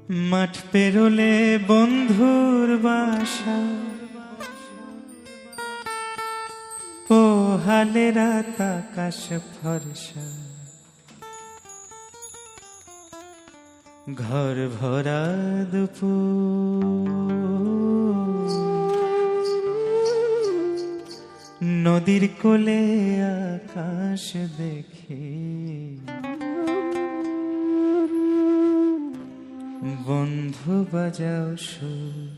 মাঠ পেরোলে বন্ধুর বাসা, পোহালে রাত আকাশ ফর্সা, ঘর ভরা দুপুর, নদীর কোলে আকাশ দেখি, বন্ধু বাজাও সুর।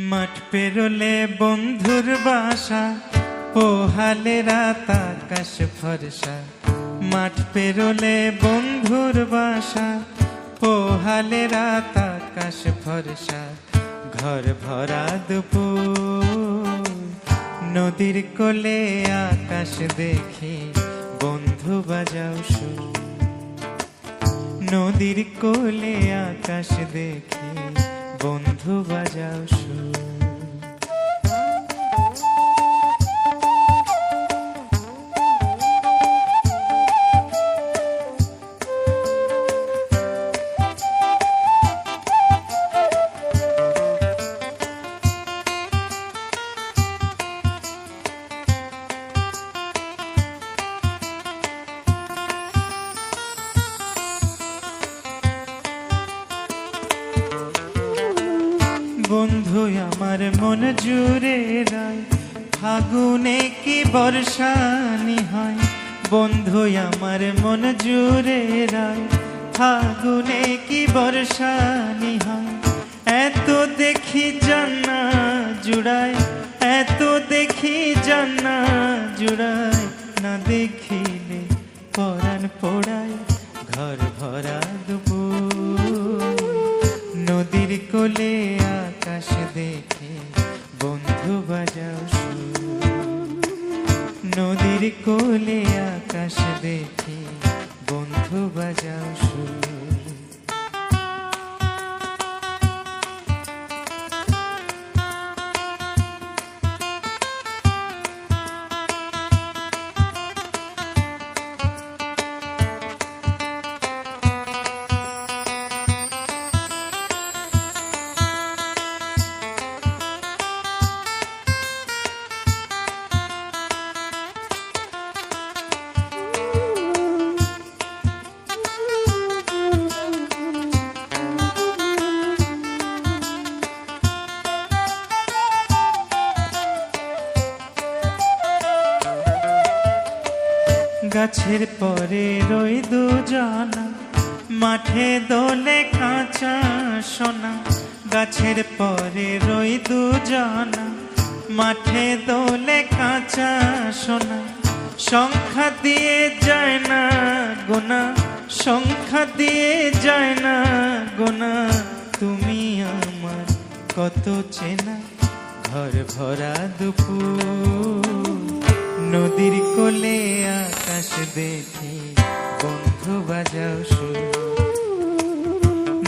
মাঠ পেরোলে বন্ধুর বাসা, পোহালে রাত আকাশ ফর্সা, মাঠ পেরোলে বন্ধুর বাসা, পোহালে রাত আকাশ ফর্সা, ঘর ভরা দুপুর, নদীর কোলে আকাশ দেখি, বন্ধু বাজাও সুর। নদীর কোলে আকাশ দেখি, বন্ধু বাজাও সুর। বন্ধু আমার মন জুড়ে রায়, ফাগুনে কি বর্ষানি হয়। বন্ধু আমার মন জুড়ে রায়, ফাগুনে কি বর্ষানি হয়। এত দেখি জান্না জুড়ায়, এত দেখি জান্না জুড়ায়, না দেখিলে পরাণ পোড়ায়, ঘর ভরা দুপুর, নদীর কোলে আকাশ দেখে, বন্ধু বাজাও সুর। নদীর কোলে আকাশ দেখে, বন্ধু বাজাও সুর। গাছের পরে রই দুজনা, মাঠে দোলে কাঁচা সোনা। গাছের পরে রই দুজনা, মাঠে দোলে কাঁচা সোনা। সংখ্যা দিয়ে যায় না গোনা, সংখ্যা দিয়ে যায় না গোনা, তুমি আমার কত চেনা, ঘর ভরা দুপুর, নদীর কোলে আকাশ দেখি, বন্ধু বাজাও সুর।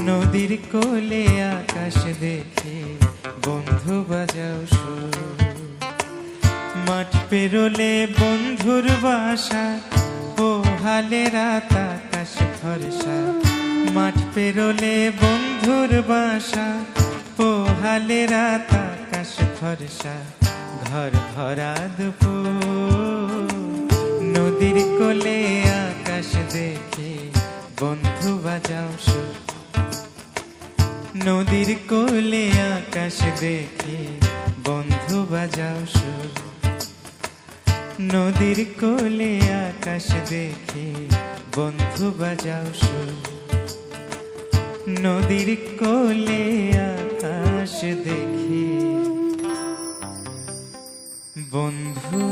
নদীর কোলে আকাশ দেখি, বন্ধু বাজাও সুর। মাঠ পেরোলে বন্ধুর বাসা, পোহালে রাত আকাশ ফর্সা। মাঠ পেরোলে বন্ধুর বাসা, পোহালে রাত আকাশ ফর্সা, ঘর ভরা দুপুর, নদীর কোলে আকাশ দেখে, বন্ধু বাজাও সুর। নদীর কোলে আকাশ দেখে, বন্ধু বাজাও সুর। নদীর কোলে আকাশ দেখে, বন্ধু বাজাও সুর। নদীর কোলে আকাশ দেখে, বন্ধু